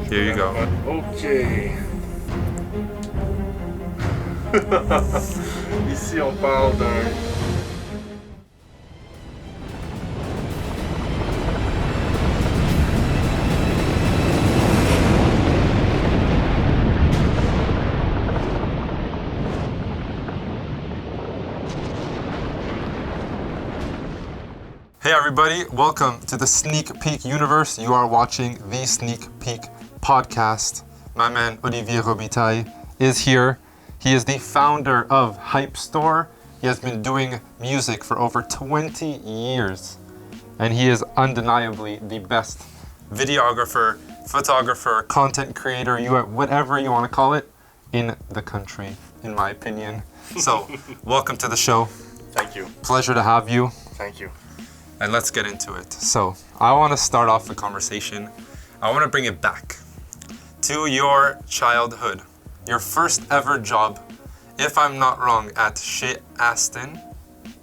Here you go. Ok. Ici, on parle d'un... Hey everybody, welcome to the Sneak Peek universe. You are watching the Sneak Peek podcast. My man Olivier Robitaille is here. He is the founder of Hype Store. He has been doing music for over 20 years. And he is undeniably the best videographer, photographer, content creator, whatever you want to call it, in the country, in my opinion. So, welcome to the show. Thank you. Pleasure to have you. Thank you. And let's get into it. So, I want to start off the conversation. I want to bring it back to your childhood. Your first ever job, if I'm not wrong, at Chez Aston.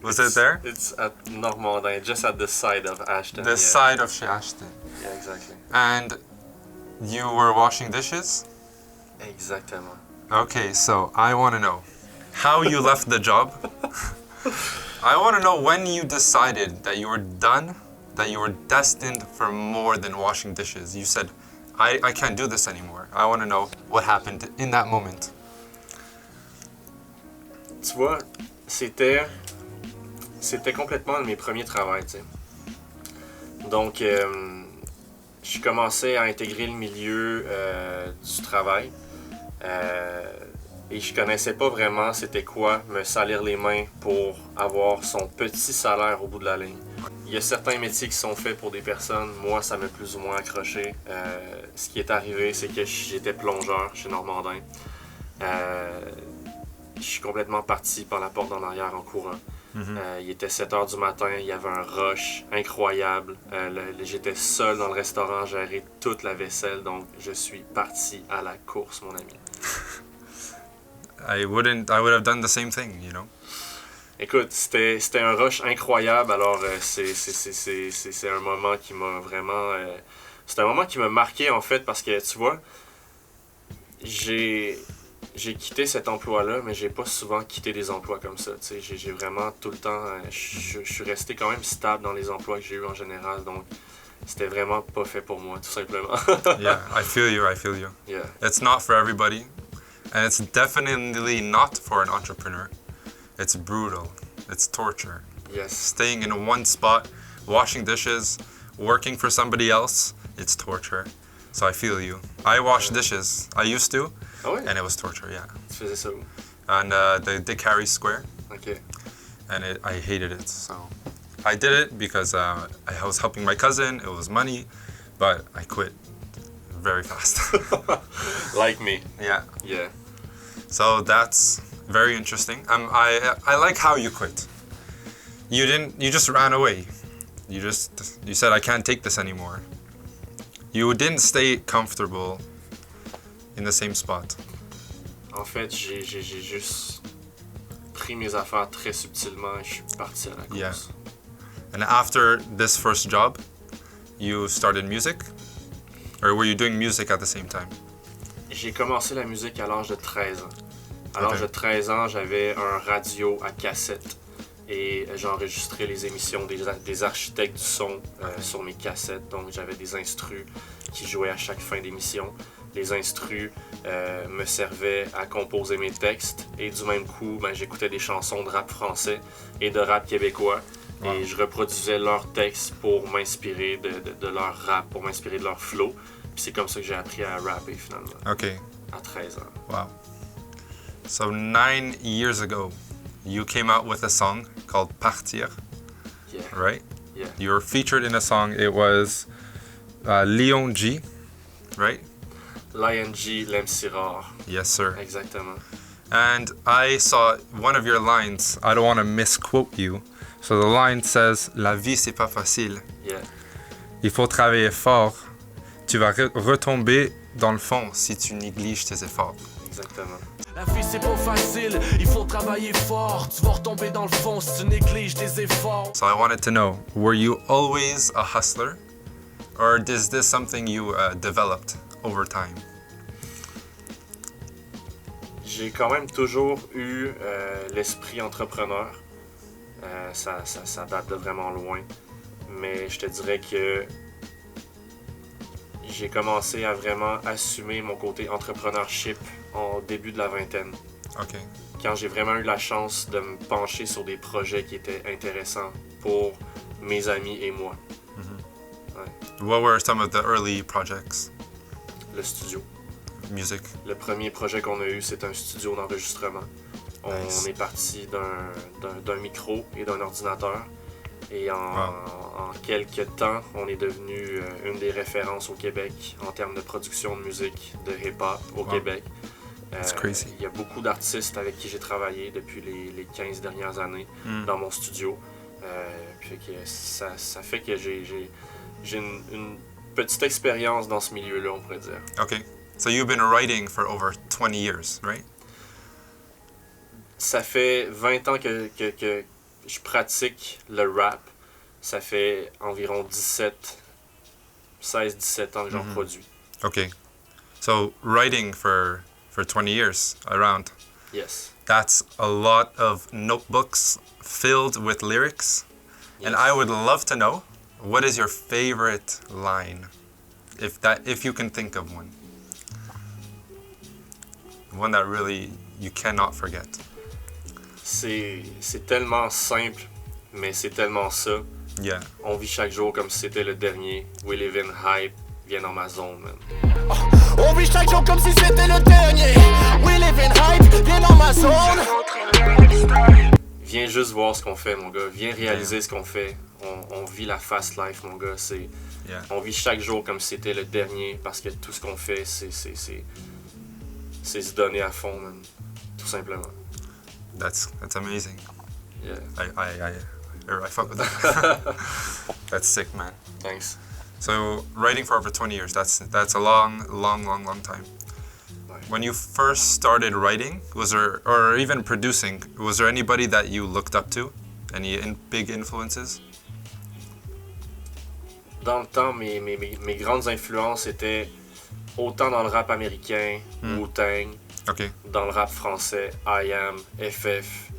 Was it there? It's at Normandin, just at the side of Ashton. The side of Chez Aston. Yeah, exactly. And you were washing dishes? Exactement. Okay, so I want to know how you left the job. I want to know when you decided that you were done, that you were destined for more than washing dishes. You said, I can't do this anymore. I want to know what happened in that moment. Tu vois, c'était complètement mes premiers travails, tu sais. Donc, je commençais à intégrer le milieu du travail. Et je connaissais pas vraiment c'était quoi me salir les mains pour avoir son petit salaire au bout de la ligne. Il y a certains métiers qui sont faits pour des personnes. Moi, ça m'a plus ou moins accroché. Ce qui est arrivé, c'est que j'étais plongeur chez Normandin. Je suis complètement parti par la porte en arrière en courant. Il était 7h du matin, il y avait un rush incroyable. J'étais seul dans le restaurant à gérer toute la vaisselle, donc je suis parti à la course, mon ami. I would have done the same thing, you know. Écoute, c'était un rush incroyable, alors c'est un moment qui m'a vraiment... c'est un moment qui m'a marqué, en fait, parce que, tu vois, j'ai quitté cet emploi-là, mais j'ai pas souvent quitté des emplois comme ça, tu sais. J'ai vraiment tout le temps... je suis resté quand même stable dans les emplois que j'ai eus en général, donc c'était vraiment pas fait pour moi, tout simplement. Yeah, I feel you. Yeah. It's not for everybody. And it's definitely not for an entrepreneur. It's brutal. It's torture. Yes. Staying in one spot, washing dishes, working for somebody else, it's torture. So I feel you. I wash dishes. I used to. Ah ouais? And it was torture, yeah. Tu faisais ça où? And the Dick Harry Square. OK. And I hated it. So I did it because I was helping my cousin. It was money. But I quit very fast. Like me. Yeah. Yeah. So that's very interesting. I like how you quit. You just ran away. You said I can't take this anymore. You didn't stay comfortable in the same spot. En fait, j'ai juste pris mes affaires très subtilement et je suis parti à la course. Yeah. And after this first job, you started music? Or were you doing music at the same time? J'ai commencé la musique à l'âge de 13 ans. À l'âge Okay. de 13 ans, j'avais un radio à cassette et j'enregistrais les émissions des architectes du son sur mes cassettes. Donc j'avais des instrus qui jouaient à chaque fin d'émission. Les instrus me servaient à composer mes textes et du même coup, j'écoutais des chansons de rap français et de rap québécois. Wow. Et je reproduisais leurs textes pour m'inspirer de leur rap, pour m'inspirer de leur flow. Puis c'est comme ça que j'ai appris à rapper finalement. Okay. À 13 ans. Wow. So 9 years ago, you came out with a song called Partir, Yeah. right? Yeah. You were featured in a song. It was Léon G, right? L'ING, l'MC rare. Yes, sir. Exactement. And I saw one of your lines. I don't want to misquote you. So the line says, La vie, c'est pas facile. Yeah. Il faut travailler fort. Tu vas retomber dans le fond si tu négliges tes efforts. Exactement. La vie c'est pas facile, il faut travailler fort. Tu vas retomber dans le fond si tu négliges tes efforts. So I wanted to know, were you always a hustler? or is this something you developed over time? J'ai quand même toujours eu l'esprit entrepreneur. Ça date de vraiment loin. Mais je te dirais que j'ai commencé à vraiment assumer mon côté entrepreneurship au début de la vingtaine. Okay. Quand j'ai vraiment eu la chance de me pencher sur des projets qui étaient intéressants pour mes amis et moi. What were some of the early projects? Le studio. Music. Le premier projet qu'on a eu, c'est un studio d'enregistrement. Nice. On est parti d'un micro et d'un ordinateur. Et en quelques temps, on est devenu une des références au Québec en termes de production de musique de hip-hop au Québec. That's crazy. Il y a beaucoup d'artistes avec qui j'ai travaillé depuis les 15 dernières années dans mon studio. Puis que ça fait que j'ai une petite expérience dans ce milieu-là, on pourrait dire. Okay. So you've been writing for over 20 years, right? Ça fait 20 ans que je pratique le rap. Ça fait environ 16-17 ans que j'en produis. Okay. So writing for 20 years around. Yes. That's a lot of notebooks filled with lyrics. Yes. And I would love to know, what is your favorite line? If you can think of one. One that really you cannot forget. C'est tellement simple, mais c'est tellement ça. Yeah. On vit chaque jour comme si c'était le dernier. We live in hype. Viens dans ma zone, man. On vit chaque jour comme si c'était le dernier. We live in hype, viens dans ma zone. Viens juste voir ce qu'on fait, mon gars. Viens réaliser ce qu'on fait. On vit la fast life, mon gars. Yeah. On vit chaque jour comme si c'était le dernier parce que tout ce qu'on fait, c'est se donner à fond, man. Tout simplement. That's amazing. Yeah. I fuck with that. That's sick, man. Thanks. So writing for over 20 years, that's a long time. Ouais. When you first started writing, or even producing, was there anybody that you looked up to? Any big influences? Dans le temps, mes grandes influences étaient autant dans le rap américain, Wu-Tang, Okay. dans le rap français, I.Am, FF,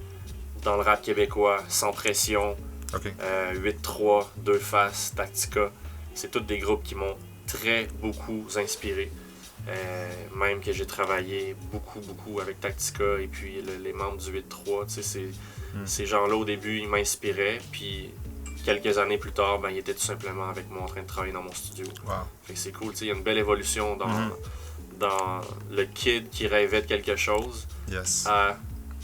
dans le rap québécois, Sans Pression, Okay. 8-3, Deux Faces, Tactica. C'est tous des groupes qui m'ont beaucoup inspiré. Même que j'ai travaillé beaucoup avec Tactica et puis les membres du 8-3. Tu sais, ces gens-là, au début, ils m'inspiraient. Puis quelques années plus tard, ben, ils étaient tout simplement avec moi en train de travailler dans mon studio. Wow. Fait que c'est cool. Tu sais, il y a une belle évolution dans le kid qui rêvait de quelque chose Yes. à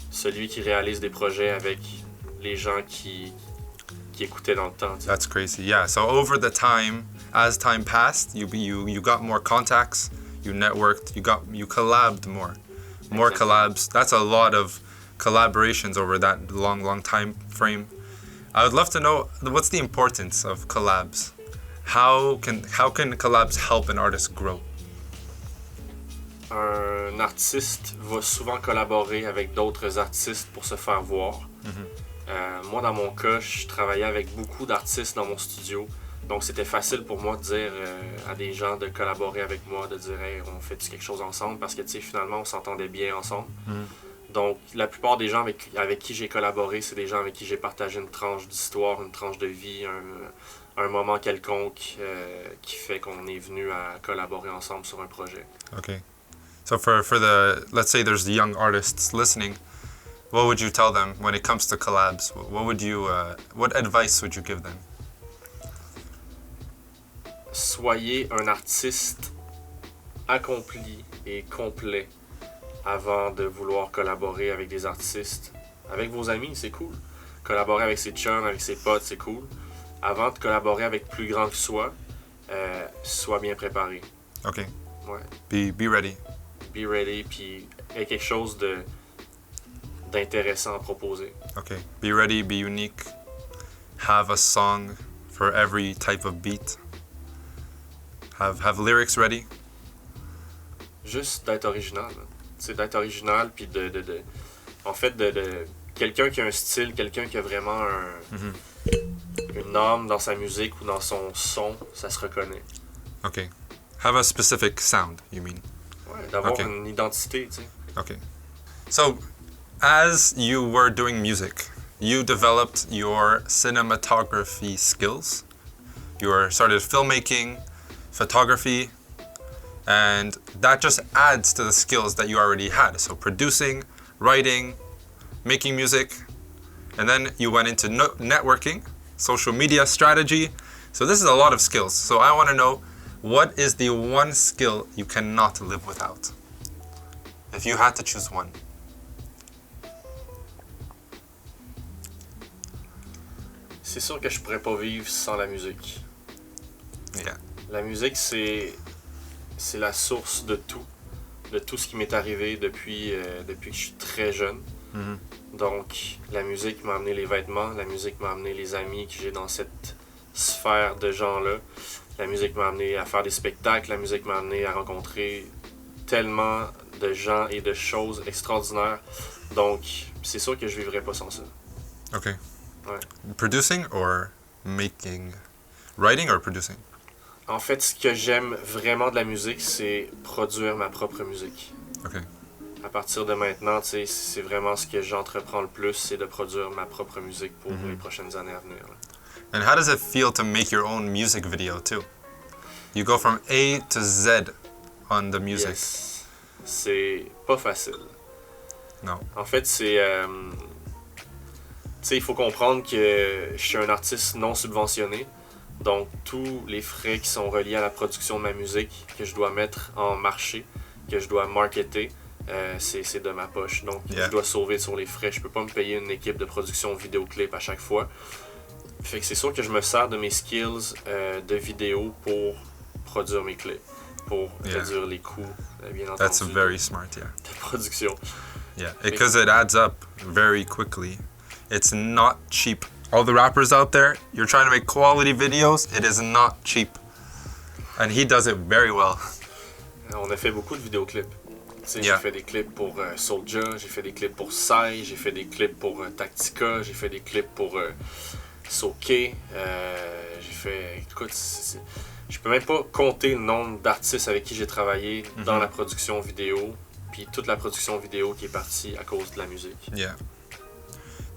celui qui réalise des projets avec les gens qui écoutaient dans le temps. Tu sais. That's crazy. Yeah. So over the time, as time passed, you got more contacts, you networked, you collabed more Exactly. collabs. That's a lot of collaborations over that long time frame. I would love to know, what's the importance of collabs? How can collabs help an artist grow? Un artiste va souvent collaborer avec d'autres artistes pour se faire voir. Moi, dans mon cas, je travaillais avec beaucoup d'artistes dans mon studio. Donc, c'était facile pour moi de dire à des gens de collaborer avec moi, de dire hey, on fait quelque chose ensemble parce que, tu sais, finalement, on s'entendait bien ensemble. Donc, la plupart des gens avec qui j'ai collaboré, c'est des gens avec qui j'ai partagé une tranche d'histoire, une tranche de vie, un moment quelconque qui fait qu'on est venu à collaborer ensemble sur un projet. Okay. So for the, let's say there's the young artists listening, what would you tell them when it comes to collabs? What advice would you give them? Soyez un artiste accompli et complet avant de vouloir collaborer avec des artistes. Avec vos amis, c'est cool. Collaborer avec ses chums, avec ses potes, c'est cool. Avant de collaborer avec plus grand que soi, sois bien préparé. Okay. Ouais. Be ready. Be ready, puis aie quelque chose d'intéressant à proposer. Okay. Be ready, be unique. Have a song for every type of beat. Have lyrics ready. Juste d'être original. C'est d'être original, puis en fait, de quelqu'un qui a un style, quelqu'un qui a vraiment une âme dans sa musique ou dans son son, ça se reconnaît. Okay. Have a specific sound, you mean? Ouais, d'avoir Ok. une identité, tu sais. Okay. So, as you were doing music, you developed your cinematography skills. You started filmmaking, photography, and that just adds to the skills that you already had. So, producing, writing, making music, and then you went into networking, social media strategy. So, this is a lot of skills. So, I want to know, what is the one skill you cannot live without? If you had to choose one. C'est sûr que je pourrais pas vivre sans la musique. Yeah. La musique, c'est la source de tout ce qui m'est arrivé depuis que je suis très jeune. Mhm. Donc, la musique m'a amené les vêtements, la musique m'a amené les amis que j'ai dans cette sphère de gens-là. La musique m'a amené à faire des spectacles, la musique m'a amené à rencontrer tellement de gens et de choses extraordinaires. Donc, c'est sûr que je vivrais pas sans ça. Okay. Ouais. Producing or making? Writing or producing? En fait, ce que j'aime vraiment de la musique, c'est produire ma propre musique. Okay. À partir de maintenant, tu sais, c'est vraiment ce que j'entreprends le plus, c'est de produire ma propre musique pour les prochaines années à venir. Là. And how does it feel to make your own music video too? You go from A to Z on the music. Yes. C'est pas facile. No. En fait, c'est... tu sais, il faut comprendre que je suis un artiste non subventionné. Donc, tous les frais qui sont reliés à la production de ma musique, que je dois mettre en marché, que je dois marketer, c'est de ma poche. Donc, Yeah. je dois sauver sur les frais. Je peux pas me payer une équipe de production vidéoclip à chaque fois. Fait que c'est sûr que je me sers de mes skills de vidéo pour produire mes clips, pour Yeah. réduire les coûts, bien entendu, That's very smart, yeah. de production. Yeah, because it adds up very quickly. It's not cheap. All the rappers out there, you're trying to make quality videos, it is not cheap. And he does it very well. On a fait beaucoup de vidéoclips. Tu sais, Yeah. J'ai fait des clips pour Soulja, j'ai fait des clips pour Psy, j'ai fait des clips pour Tactica, j'ai fait des clips pour Soke. J'ai fait... Écoute, je peux même pas compter le nombre d'artistes avec qui j'ai travaillé dans la production vidéo, puis toute la production vidéo qui est partie à cause de la musique. Yeah.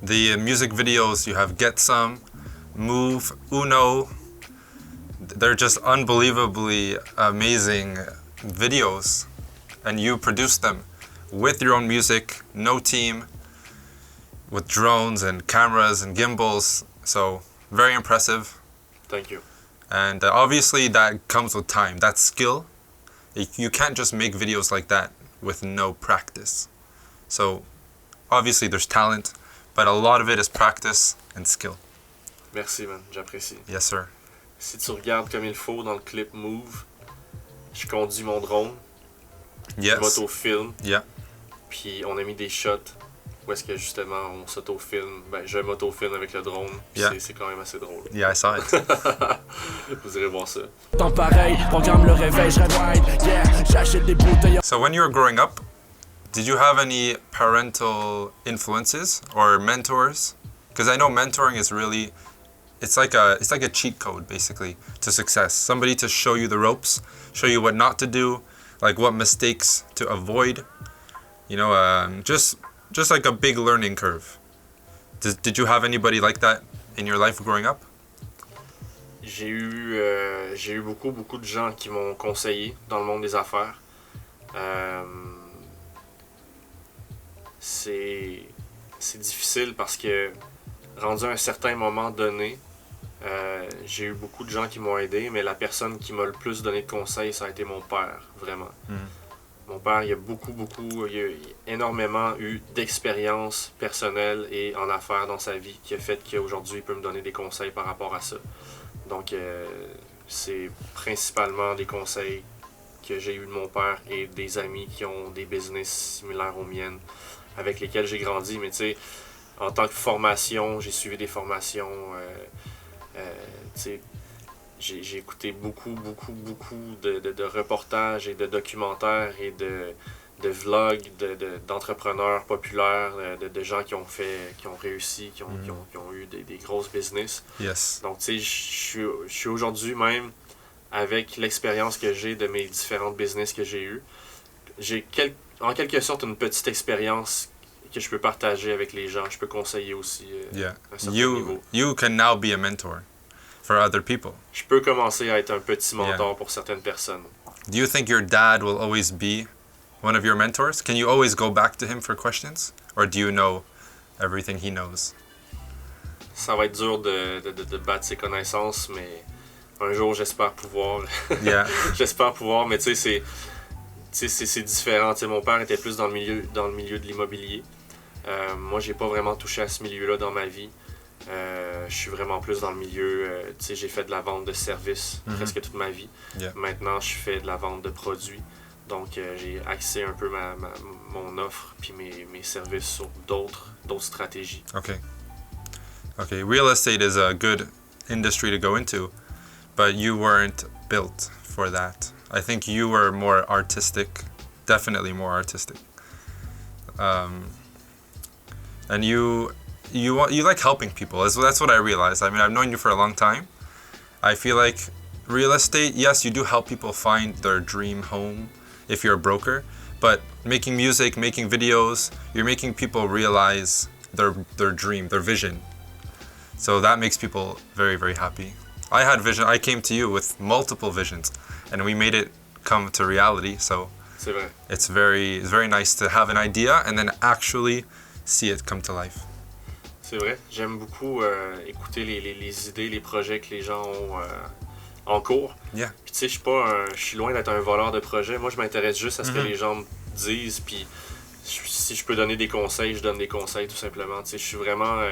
The music videos, you have Get Some, Move, Uno. They're just unbelievably amazing videos. And you produce them with your own music, no team, with drones and cameras and gimbals. So, very impressive. Thank you. And obviously that comes with time. That skill, you can't just make videos like that with no practice. So obviously there's talent, but a lot of it is practice and skill. Merci, man. J'apprécie. Yes, sir. Si tu regardes comme il faut dans le clip Move, je conduis mon drone, je Yes. m'auto-filme, Yeah. puis on a mis des shots où est-ce que justement on s'auto-filme. Ben, je m'auto-filme avec le drone, puis Yeah. c'est quand même assez drôle. Yeah, I saw it. Vous irez voir ça. Temps pareil, programme le réveil, je ride, yeah, j'achète des bouteilles. So when you were growing up, did you have any parental influences or mentors? Because I know mentoring is really, it's like a cheat code basically to success. Somebody to show you the ropes, show you what not to do, like what mistakes to avoid. You know, just like a big learning curve. Did you have anybody like that in your life growing up? J'ai eu beaucoup de gens qui m'ont conseillé dans le monde des affaires. C'est difficile parce que rendu à un certain moment donné, j'ai eu beaucoup de gens qui m'ont aidé, mais la personne qui m'a le plus donné de conseils, ça a été mon père, vraiment. Mon père, il a énormément eu d'expérience personnelle et en affaires dans sa vie qui a fait qu'aujourd'hui, il peut me donner des conseils par rapport à ça. Donc, c'est principalement des conseils que j'ai eu de mon père et des amis qui ont des business similaires aux miennes avec lesquels j'ai grandi. Mais tu sais, en tant que formation, j'ai suivi des formations. Tu sais, j'ai écouté beaucoup de reportages et de documentaires et de vlogs, d'entrepreneurs populaires, de gens qui ont réussi, qui ont eu des grosses business. Yes. Donc, tu sais, je suis aujourd'hui même, avec l'expérience que j'ai de mes différentes business que j'ai eues, j'ai en quelque sorte une petite expérience que je peux partager avec les gens. Je peux conseiller aussi Yeah. à un certain niveau. You can now be a mentor for other people. Je peux commencer à être un petit mentor Yeah. pour certaines personnes. Do you think your dad will always be one of your mentors? Can you always go back to him for questions? Or do you know everything he knows? Ça va être dur de battre ses connaissances, mais un jour, j'espère pouvoir. Yeah. J'espère pouvoir, mais tu sais, c'est différent. Tu sais, mon père était plus dans le milieu de l'immobilier. Moi, j'ai pas vraiment touché à ce milieu-là dans ma vie. Je suis vraiment plus dans le milieu, tu sais, j'ai fait de la vente de services presque toute ma vie. Yeah. Maintenant, je fais de la vente de produits. Donc, j'ai axé un peu mon offre puis mes services sur d'autres stratégies. Okay. Okay, real estate is a good industry to go into, but you weren't built for that. I think you were more artistic, definitely more artistic. And you like helping people. That's what I realized. I mean, I've known you for a long time. I feel like real estate, yes, you do help people find their dream home if you're a broker, but making music, making videos, you're making people realize their dream, their vision. So that makes people very, very happy. I had vision. I came to you with multiple visions, and we made it come to reality. So C'est vrai. it's very nice to have an idea and then actually see it come to life. C'est vrai. J'aime beaucoup écouter les idées, les projets que les gens ont en cours. Yeah. Puis tu sais, je suis loin d'être un voleur de projet. Moi, je m'intéresse juste à ce que les gens me disent. Puis si je peux donner des conseils, je donne des conseils tout simplement. Tu sais, je suis vraiment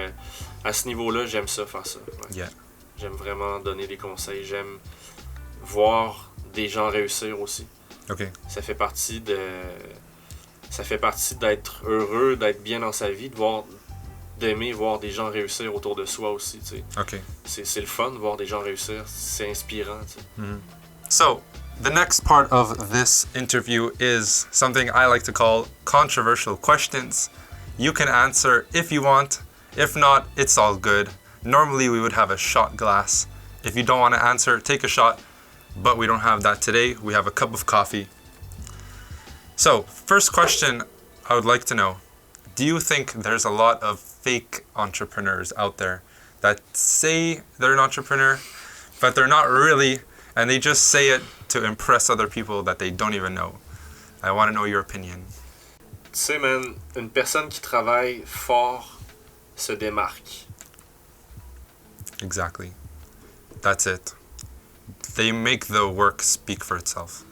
à ce niveau-là, j'aime ça, faire ça. Ouais. Yeah. J'aime vraiment donner des conseils. J'aime voir des gens réussir aussi. Okay. Ça fait partie d'être heureux, d'être bien dans sa vie, d'aimer voir des gens réussir autour de soi aussi, tu sais. Okay. C'est le fun de voir des gens réussir, c'est inspirant, tu sais. So, the next part of this interview is something I like to call controversial questions. You can answer if you want. If not, it's all good. Normally, we would have a shot glass. If you don't want to answer, take a shot. But we don't have that today. We have a cup of coffee. So, first question I would like to know. Do you think there's a lot of fake entrepreneurs out there that say they're an entrepreneur, but they're not really, and they just say it to impress other people that they don't even know? I want to know your opinion. Tu sais, man, une personne qui travaille fort se démarque. Exactly. That's it. They make the work speak for itself.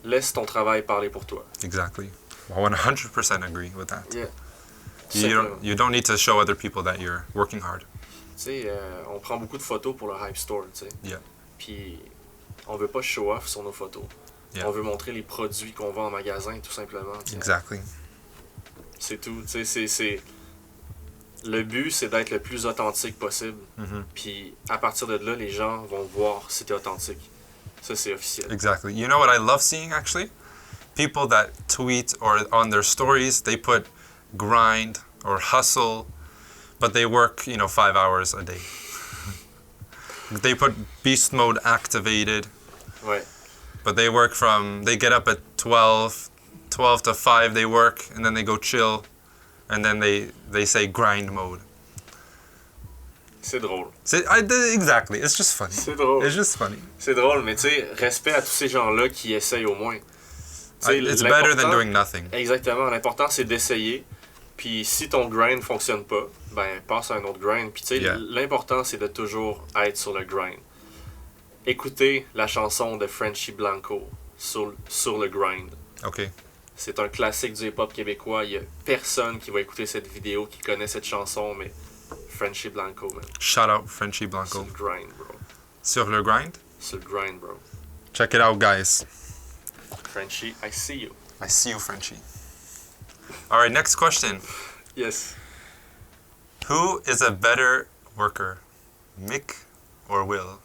Laisse ton travail parler pour toi. Exactly. I 100% agree with that. Yeah. You don't need to show other people that you're working hard. Tu sais, on prend beaucoup de photos pour le Hype Store, tu sais. Yeah. Puis, on veut pas show off sur nos photos. Yeah. On veut montrer les produits qu'on vend en magasin, tout simplement. Tu sais. Exactly. C'est tout. Tu sais, le but, c'est d'être le plus authentique possible. Puis, à partir de là, les gens vont voir si t'es authentique. Ça, c'est officiel. Exactly. You know what I love seeing actually? People that tweet or on their stories, they put grind or hustle, but they work, 5 hours a day. They put beast mode activated, Ouais. but they get up at 12 to 5 they work, and then they go chill, and then they say grind mode. C'est drôle. Exactly. It's just funny. C'est drôle. It's just funny. C'est drôle, mais tu sais, respect à tous ces gens-là qui essayent au moins. Tu sais, It's better than l'important- doing nothing. Exactement. L'important, c'est d'essayer. Puis si ton grind fonctionne pas, ben passe à un autre grind. Puis tu sais, Yeah. l'important, c'est de toujours être sur le grind. Écoutez la chanson de Frenchy Blanco sur le grind. Okay. C'est un classique du hip-hop québécois. Il y a personne qui va écouter cette vidéo qui connaît cette chanson, mais Frenchy Blanco, man. Shout out Frenchy Sur Blanco. le grind, bro. Sur le grind? Sur le grind, bro. Check it out, guys. Frenchy, I see you. I see you, Frenchie. All right, next question. Yes. Who is a better worker, Mick or Will?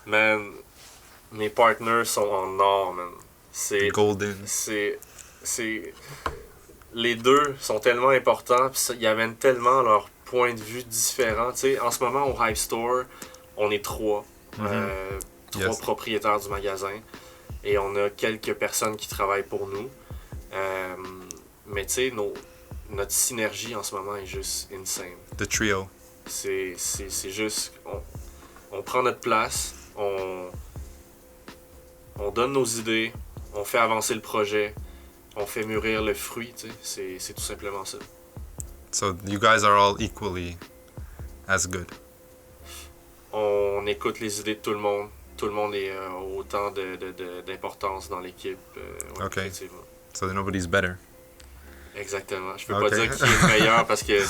Man, Mes partners sont en or, man. C'est Golden. c'est les deux sont tellement importants, puis ils amènent tellement leur point de vue différent. Tu sais, en ce moment au Hype Store, on est trois Yes. propriétaires du magasin, et on a quelques personnes qui travaillent pour nous. Mais tu sais, notre synergie en ce moment est juste insane. The trio. C'est juste, on prend notre place, on donne nos idées, on fait avancer le projet, on fait mûrir le fruit, tu sais, c'est tout simplement ça. So you guys are all equally as good. On écoute les idées de tout le monde est autant d'importance dans l'équipe. Ouais, Ok. effectivement. So nobody's better. Exactement. Je peux Ok. pas dire qui est le meilleur parce que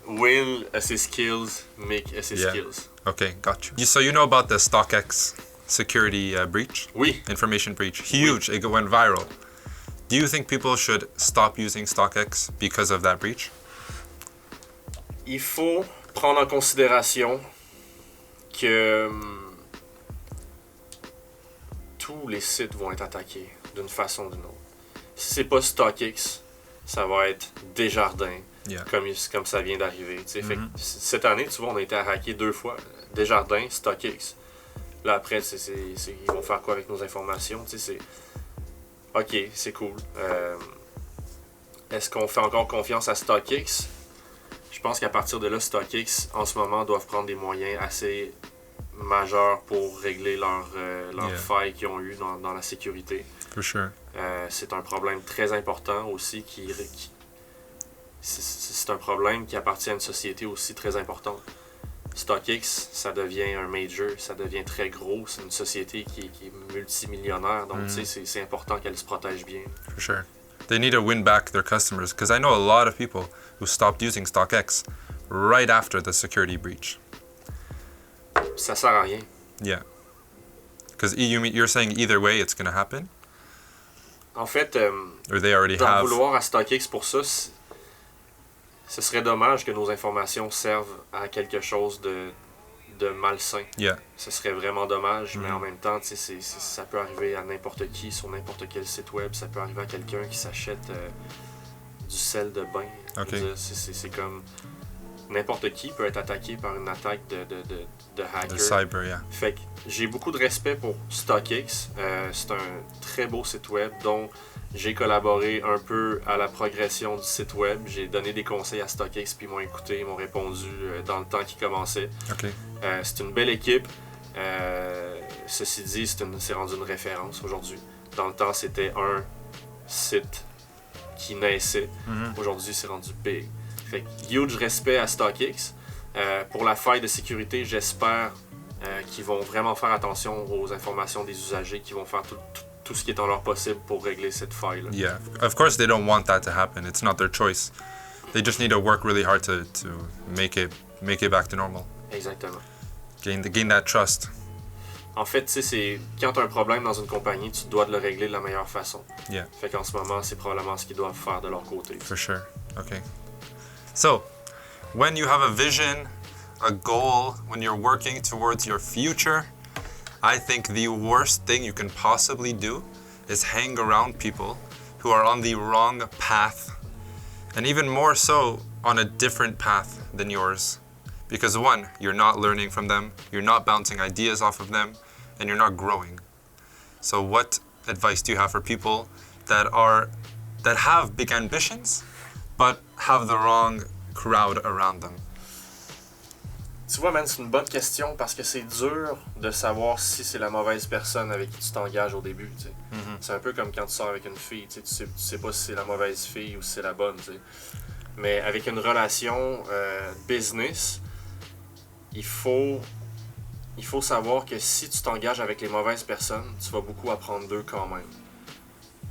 Will a ses skills, Mick a ses Yeah. skills. Okay, got you. So you know about the StockX security breach? Oui, Information breach. Huge. It went viral. Do you think people should stop using StockX because of that breach? il faut prendre en considération que tous les sites vont être attaqués d'une façon ou d'une autre. Si c'est pas StockX, ça va être Desjardins, Yeah. comme ça vient d'arriver. Tu sais. Fait que cette année, tu vois, on a été hacké 2 fois. Desjardins, StockX. Là, après, ils vont faire quoi avec nos informations? Tu sais, ok, c'est cool. Est-ce qu'on fait encore confiance à StockX? Je pense qu'à partir de là, StockX, en ce moment, doivent prendre des moyens assez majeurs pour régler leurs Yeah. failles qu'ils ont eues dans la sécurité. For sure. C'est un problème très important aussi c'est un problème qui appartient à une société aussi très importante. StockX, ça devient un major, ça devient très gros, c'est une société qui est multimillionnaire, donc tu sais, c'est important qu'elle se protège bien. For sure. They need to win back their customers because I know a lot of people who stopped using StockX right after the security breach. Ça sert à rien. Yeah. Because you're saying either way it's going to happen? En fait, Or they already d'en have? vouloir à StockX pour ça, ce serait dommage que nos informations servent à quelque chose de malsain. Yeah. Ce serait vraiment dommage, mais en même temps, tu sais, ça peut arriver à n'importe qui sur n'importe quel site web. Ça peut arriver à quelqu'un qui s'achète du sel de bain. Je veux Ok. dire, c'est comme n'importe qui peut être attaqué par une attaque de hacker. The cyber, yeah. Fait que j'ai beaucoup de respect pour StockX. C'est un très beau site web dont j'ai collaboré un peu à la progression du site web. J'ai donné des conseils à StockX, puis ils m'ont écouté, ils m'ont répondu dans le temps qui commençait. Okay. C'est une belle équipe. Ceci dit, c'est rendu une référence aujourd'hui. Dans le temps, c'était un site qui naissait. Aujourd'hui, c'est rendu big. Fait que huge respect à StockX. Pour la faille de sécurité, j'espère qu'ils vont vraiment faire attention aux informations des usagers, qu'ils vont faire tout ce qui est en leur possible pour régler cette faille-là. Yeah. Of course they don't want that to happen. It's not their choice. They just need to work really hard to make it back to normal. Exactement. Gain that trust. En fait, tu sais, c'est quand tu as un problème dans une compagnie, tu dois de le régler de la meilleure façon. Yeah. Fait qu'en ce moment, c'est probablement ce qu'ils doivent faire de leur côté. For sure. Okay. So, when you have a vision, a goal, when you're working towards your future, I think the worst thing you can possibly do is hang around people who are on the wrong path, and even more so on a different path than yours. Because one, you're not learning from them, you're not bouncing ideas off of them, and you're not growing. So what advice do you have for people that have big ambitions, but have the wrong crowd around them? Tu vois, man, c'est une bonne question parce que c'est dur de savoir si c'est la mauvaise personne avec qui tu t'engages au début. Tu sais. C'est un peu comme quand tu sors avec une fille. Tu sais pas si c'est la mauvaise fille ou si c'est la bonne. Tu sais. Mais avec une relation business, il faut savoir que si tu t'engages avec les mauvaises personnes, tu vas beaucoup apprendre d'eux quand même.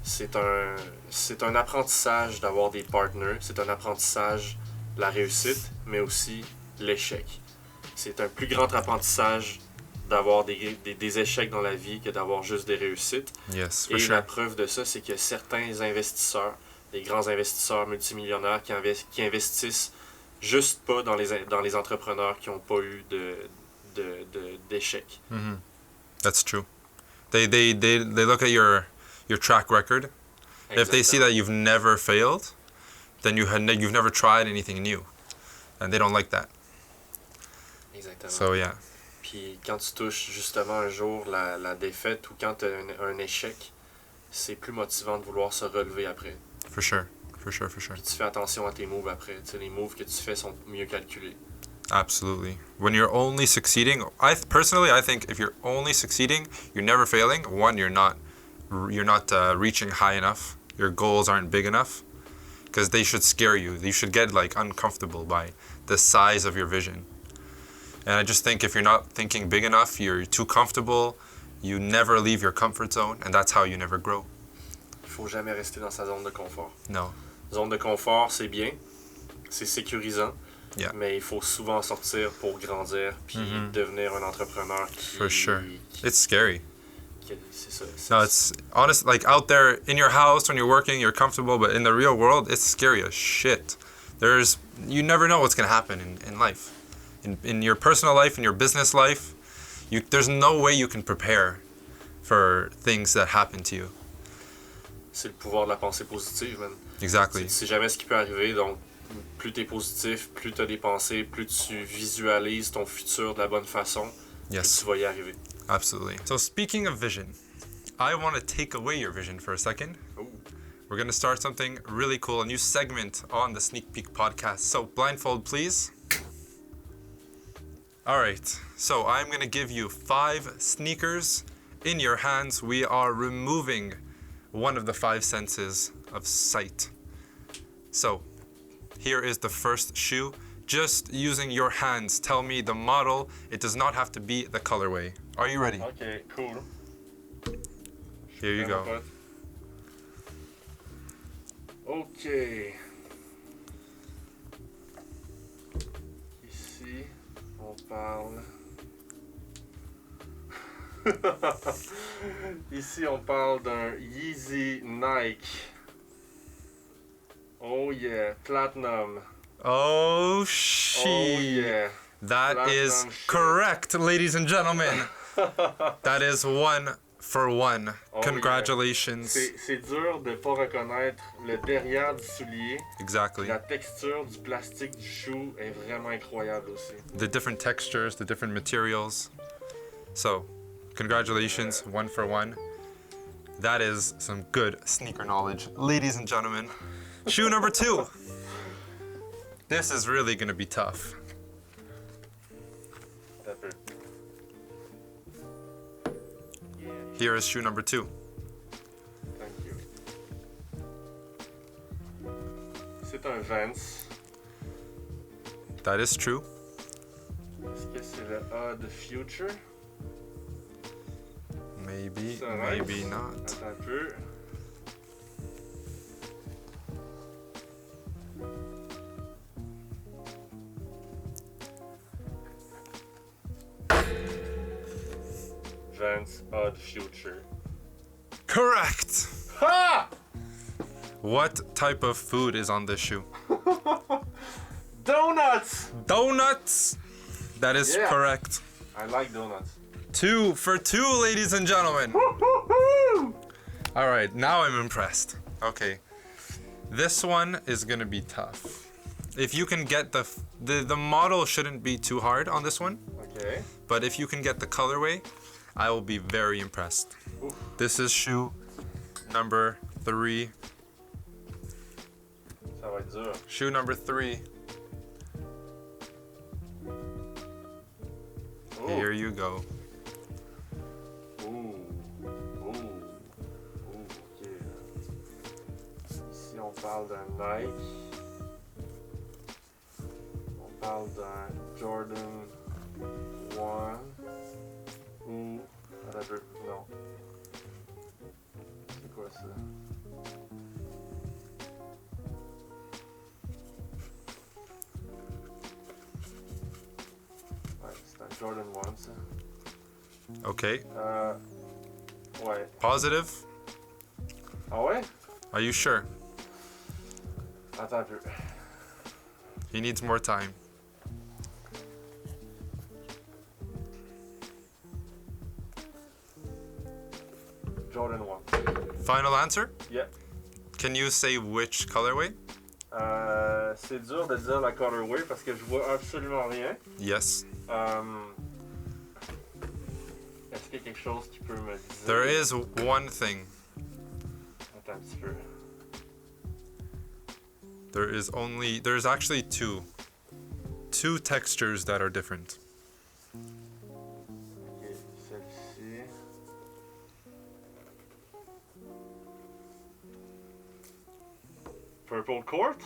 C'est un apprentissage d'avoir des partners. C'est un apprentissage de la réussite, mais aussi l'échec. C'est un plus grand apprentissage d'avoir des échecs dans la vie que d'avoir juste des réussites. Yes, for Et sure. la preuve de ça, c'est que certains investisseurs, des grands investisseurs multimillionnaires qui investissent juste pas dans les entrepreneurs qui n'ont pas eu d'échecs. That's true. They look at your track record. If they see that you've never failed, then you've never tried anything new, and they don't like that. Exactement. So yeah. Puis quand tu touches justement un jour la défaite ou quand tu as un échec, c'est plus motivant de vouloir se relever après. For sure. Puis tu fais attention à tes moves après. Tu sais, les moves que tu fais sont mieux calculés. Absolutely. When you're only succeeding, I think if you're only succeeding, you're never failing. One, you're not reaching high enough. Your goals aren't big enough, because they should scare you. You should get like uncomfortable by the size of your vision. And I just think if you're not thinking big enough, you're too comfortable. You never leave your comfort zone, and that's how you never grow. Il faut jamais rester dans sa zone de confort. No. Zone de confort, c'est bien, c'est sécurisant. Yeah. Mais il faut souvent sortir pour grandir puis devenir un entrepreneur qui... For sure. It's scary. C'est ça. No, it's honest. Like out there in your house when you're working, you're comfortable, but in the real world, it's scary as shit. You never know what's gonna happen in life, in your personal life, in your business life. There's no way you can prepare for things that happen to you. C'est le pouvoir de la pensée positive, man. Exactly. Tu sais jamais ce qui peut arriver, donc plus t'es positif, plus t'as des pensées, plus tu visualises ton futur de la bonne façon, plus tu vas y arriver. Absolutely. So speaking of vision, I want to take away your vision for a second. Ooh. We're going to start something really cool, a new segment on the Sneak Peek podcast. So blindfold, please. All right. So I'm going to give you 5 sneakers in your hands. We are removing one of the 5 senses of sight. So here is the first shoe. Just using your hands, tell me the model. It does not have to be the colorway. Are you ready? Ok, cool. Here you go. Ok. Ici, on parle... Ici, on parle d'un Yeezy Nike. Oh yeah, Platinum. Oh, shit. Oh yeah. That Platinum is shit. correct, ladies and gentlemen. That is 1 for 1. Oh, Congratulations. yeah. C'est dur de pas reconnaître le derrière du soulier. Exactly. La texture du plastique du shoe est vraiment incroyable aussi. The different textures, the different materials. So, congratulations, 1 for 1. That is some good sneaker knowledge, ladies and gentlemen. Shoe number 2. This is really gonna be tough. Yeah, Here is shoe number 2. thank you. C'est un Vans. That is true. Est-ce que c'est le Odd Future? Maybe, Ça maybe reste. not. Attends un peu. Vans Odd Future. Correct! Ha! What type of food is on this shoe? Donuts! Donuts! That is Yeah. correct. I like donuts. 2 for 2, ladies and gentlemen. Woo-hoo-hoo! All right, now I'm impressed. Okay, this one is gonna be tough. If you can get the model shouldn't be too hard on this one, Okay. but if you can get the colorway, I will be very impressed. Oof. This is shoe number 3. Ça va être dur. Shoe number 3. Oh. Here you go. Ouh. Ouh. Ouh. Ok. Ici, on parle d'un Nike. On parle d'un Jordan 1. Ou. Attends un peu. Non. C'est quoi ça? Ouais, c'est un Jordan 1, ça. Okay, Ouais. positive? Ah ouais? Are you sure? Attends un peu. He needs more time. Jordan 1. Final answer? Yeah. Can you say which colorway? C'est dur de dire la colorway parce que je vois absolument rien. Yes. Est-ce qu'il y a quelque chose qui peut me dire? There is one thing. Attends un petit peu. There's actually two textures that are different. Ok, celle-ci. Purple Court?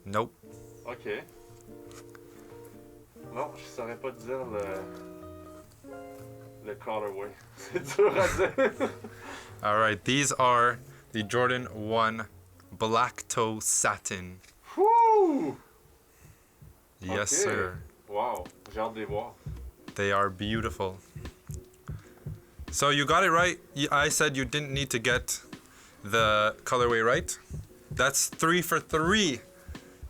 Nope. Ok. Non, je saurais pas te dire le colorway. C'est dur à dire. All right, these are the Jordan 1 Black Toe Satin. Woo! Yes, Okay. sir. Wow, j'ai hâte de les voir. They are beautiful. So you got it right. I said you didn't need to get the colorway right. That's 3 for 3,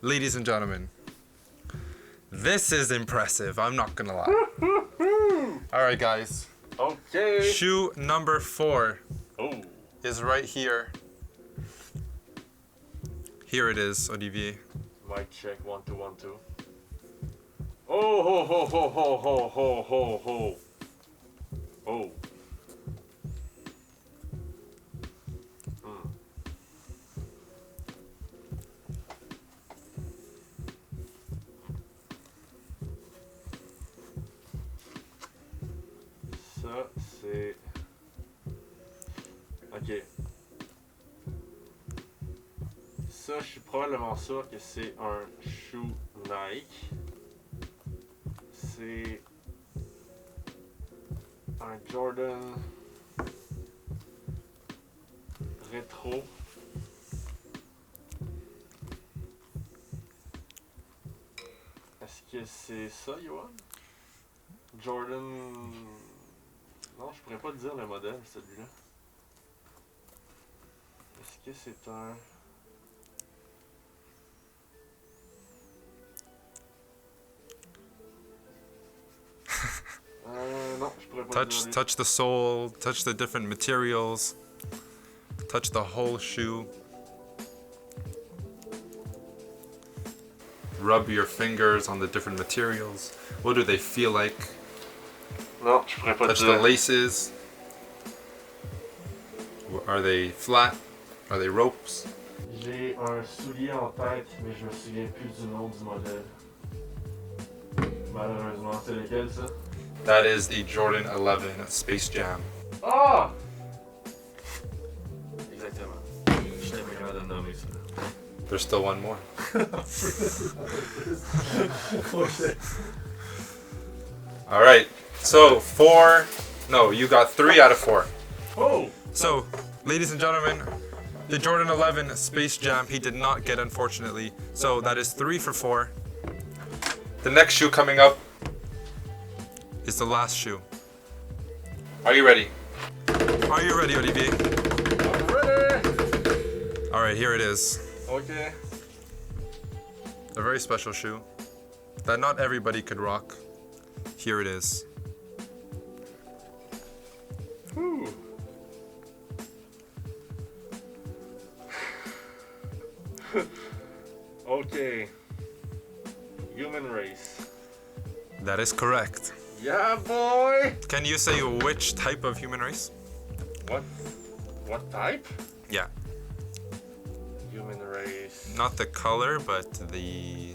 ladies and gentlemen. This is impressive, I'm not gonna lie. All right, guys. Okay. Shoe number 4 Oh. is right here. Here it is, Olivier. Mic check, 1 2 1 2. Oh ho ho ho ho ho ho ho ho. Oh. Ça, c'est... Ok. Ça, je suis probablement sûr que c'est un shoe Nike. C'est un Jordan rétro. Est-ce que c'est ça, Yoann? Jordan... Non, je pourrais pas te dire le modèle, celui-là. Est-ce que c'est un... non, je pourrais pas te dire. Touch the sole, touch the different materials, touch the whole shoe. Rub your fingers on the different materials. What do they feel like? Non, je pourrais pas te Touch dire. the laces. Are they flat? Are they ropes? J'ai un soulier en tête, mais je me souviens plus du nom du modèle. Malheureusement, c'est lequel ça? That is the Jordan 11 Space Jam. Ah! Exactement. Je t'ai pas capable de nommer ça. There's still one more. Ok. All right. So you got 3 out of 4. Oh! So, ladies and gentlemen, the Jordan 11 Space Jam he did not get, unfortunately. So that is 3 for 4. The next shoe coming up is the last shoe. Are you ready? Are you ready, Olivier? I'm ready! All right, here it is. Okay. A very special shoe that not everybody could rock. Here it is. Whew. Okay. Human race. That is correct. Yeah, boy! Can you say which type of human race? What type? Yeah. Human race. Not the color, but the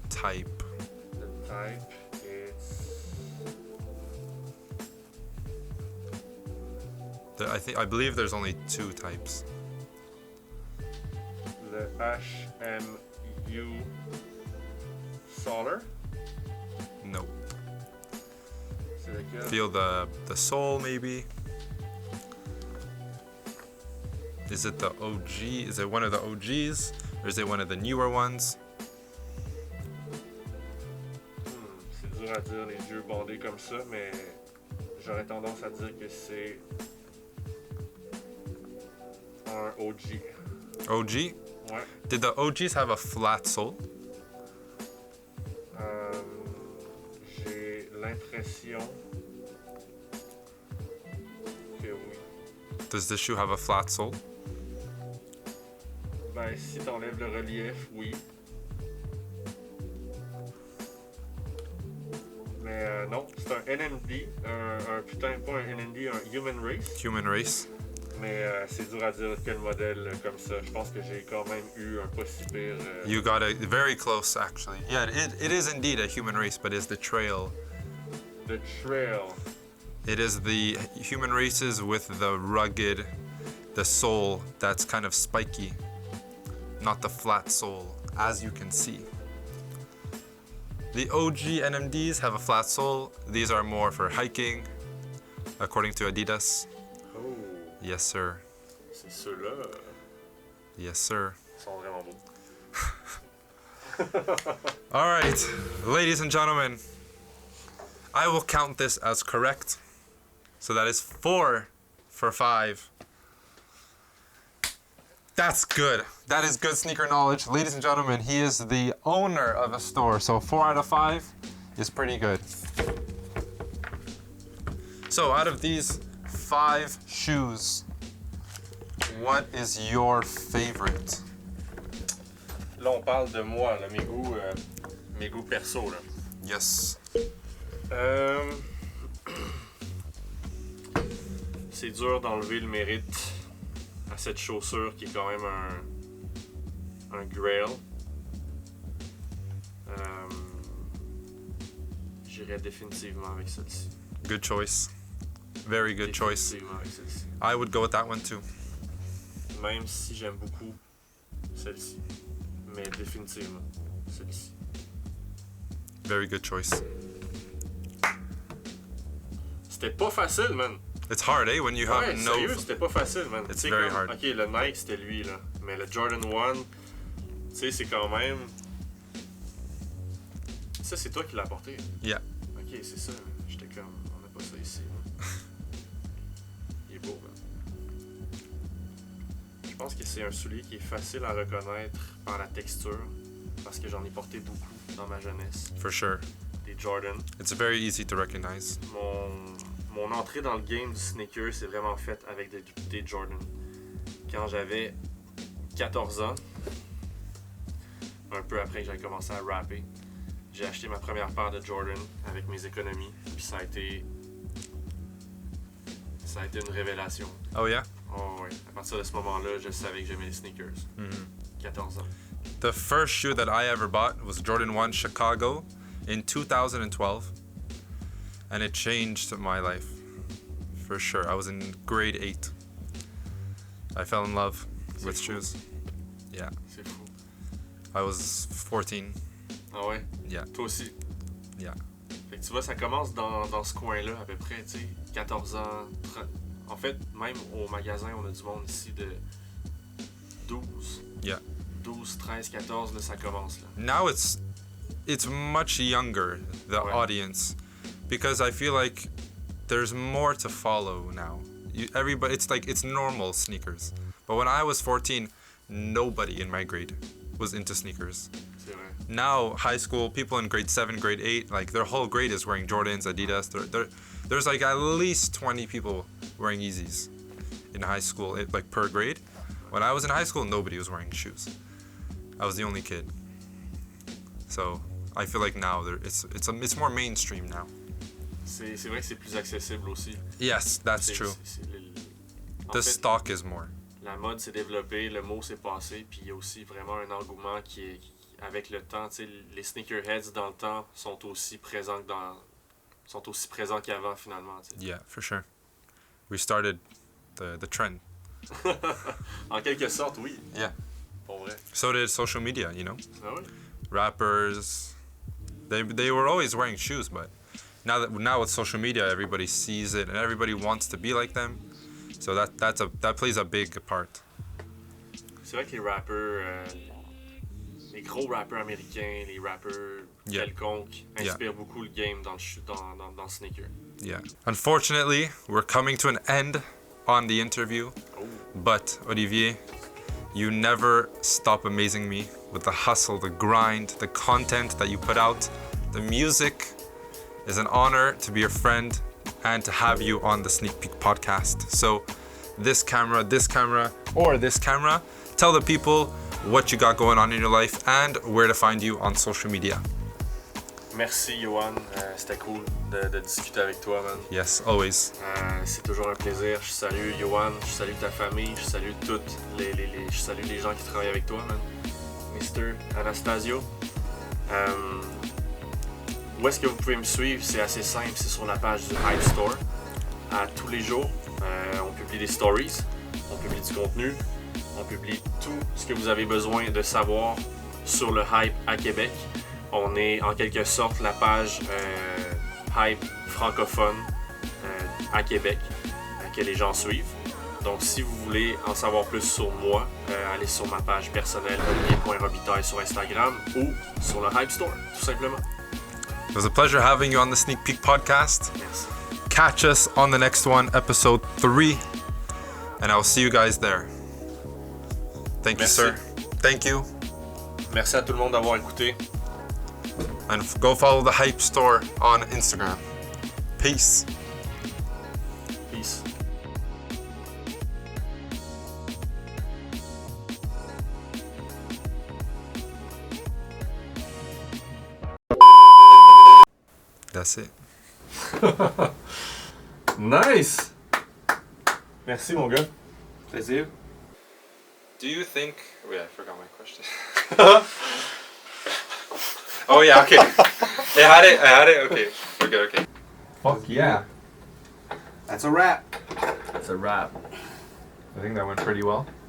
type. The type is I believe there's only 2 types. the HMU Solar. No. C'est lequel? Feel the sole maybe. Is it the OG? Is it one of the OGs? Or is it one of the newer ones? C'est dur à dire les yeux bandés comme ça, mais j'aurais tendance à dire que c'est un OG. OG? Ouais. Did the OGs have a flat sole? J'ai l'impression que oui. Does this shoe have a flat sole? Ben, si t'enlèves le relief, oui. Mais non, c'est un NMD, un putain, pas un NMD, un Human Race. Human Race. Mais c'est dur à dire quel modèle comme ça. Je pense que j'ai quand même eu un pas si pire. You got it very close, actually. Yeah, it is indeed a Human Race, but it's the Trail. The Trail. It is the Human Races with the rugged, the sole that's kind of spiky, not the flat sole, as you can see. The OG NMDs have a flat sole. These are more for hiking, according to Adidas. Oh, Yes, sir. c'est ceux-là. Yes, sir. Ils sont vraiment beaux. All right, ladies and gentlemen, I will count this as correct. So that is 4 for 5. That's good. That is good sneaker knowledge. Ladies and gentlemen, he is the owner of a store. So 4 out of 5 is pretty good. So out of these 5 shoes, what is your favorite? Là, on parle de moi, là, mes goûts perso. Là. Yes. C'est dur d'enlever le mérite à cette chaussure qui est quand même un grail. J'irais définitivement avec celle-ci. Good choice. Very good choice. Définitivement avec celle-ci. I would go with that one too. Même si j'aime beaucoup celle-ci. Mais définitivement celle-ci. Very good choice. C'était pas facile, man. It's hard, eh? When you have Ouais, no. sérieux, c'était pas facile, man. It's Tu sais, very comme, hard. Ok, le Nike, c'était lui, là. Mais le Jordan 1, tu sais, c'est quand même... Ça, c'est toi qui l'as apporté. Yeah. Ok, c'est ça. J'étais comme, on n'a pas ça ici. Là. Il est beau, man. Je pense que c'est un soulier qui est facile à reconnaître par la texture. Parce que j'en ai porté beaucoup dans ma jeunesse. For sure. Des Jordan. It's very easy to recognize. Mon entrée dans le game du sneaker, c'est vraiment faite avec des Jordan. Quand j'avais 14 ans, un peu après que j'avais commencé à rapper, j'ai acheté ma première paire de Jordan avec mes économies. Puis ça a été une révélation. Oh yeah? Oh ouais. À partir de ce moment-là, je savais que j'aimais les sneakers. 14 ans. The first shoe that I ever bought was Jordan 1 Chicago in 2012. And it changed my life. For sure. I was in grade 8. I fell in love with fou. shoes. Yeah. C'est fou. I was 14. Ah ouais? Yeah. Toi aussi. Yeah. Fait que tu vois, ça commence dans ce coin-là à peu près, tu sais, 14 ans, 30. En fait, même au magasin, on a du monde ici de 12. Yeah. 12, 13, 14, là, ça commence là. Now it's much younger, the Ouais. audience, because I feel like there's more to follow now. Everybody, it's normal sneakers. But when I was 14, nobody in my grade was into sneakers. C'est vrai. Now, high school, people in grade 7, grade 8, like their whole grade is wearing Jordans, Adidas. There's like at least 20 people wearing Yeezys in high school, like per grade. When I was in high school, nobody was wearing shoes. I was the only kid. So I feel like now it's more mainstream now. C'est vrai que c'est plus accessible aussi. Yes, that's C'est- true. En The fait, stock is more. la mode s'est développée, le mot s'est passé, puis il y a aussi vraiment un engouement avec le temps, tu sais, les sneakerheads dans le temps sont aussi présents qu'avant finalement. Tu sais. Yeah, for sure. We started the trend. En quelque sorte, oui. Yeah. Pour vrai. So did social media, you know? Ah oui? Rappers, they were always wearing shoes, but now with social media, everybody sees it and everybody wants to be like them. So that plays a big part. C'est vrai que les rappeurs, les gros rappeurs américains, les rappeurs Yeah. quelconques Yeah. inspirent beaucoup le game dans le sneaker. Yeah. Unfortunately, we're coming to an end on the interview, Oh. but Olivier, you never stop amazing me with the hustle, the grind, the content that you put out, the music. It's an honor to be your friend and to have you on the Sneak Peek podcast. So this camera, or this camera. Tell the people what you got going on in your life and where to find you on social media. Merci, Johan. C'était cool de discuter avec toi, man. Yes, always. C'est toujours un plaisir. Je salue Johan, je salue ta famille, je salue je salue les gens qui travaillent avec toi, man. Mr. Anastasio. Où est-ce que vous pouvez me suivre? C'est assez simple, c'est sur la page du Hype Store. À tous les jours, on publie des stories, on publie du contenu, on publie tout ce que vous avez besoin de savoir sur le hype à Québec. On est en quelque sorte la page hype francophone à Québec que les gens suivent. Donc si vous voulez en savoir plus sur moi, allez sur ma page personnelle olivier.robitaille sur Instagram ou sur le Hype Store, tout simplement. It was a pleasure having you on the Sneak Peek podcast. Merci. Catch us on the next one, episode 3, and I'll see you guys there. Thank you, Merci. sir. Thank you. Merci à tout le monde d'avoir écouté. And go follow the Hype Store on Instagram. Peace. Peace. That's it. Nice! Merci, mon gars. Plaisir. Do you think... Oh yeah, I forgot my question. Oh yeah, okay. I had it. Okay. Fuck yeah. That's a wrap. It's a wrap. I think that went pretty well.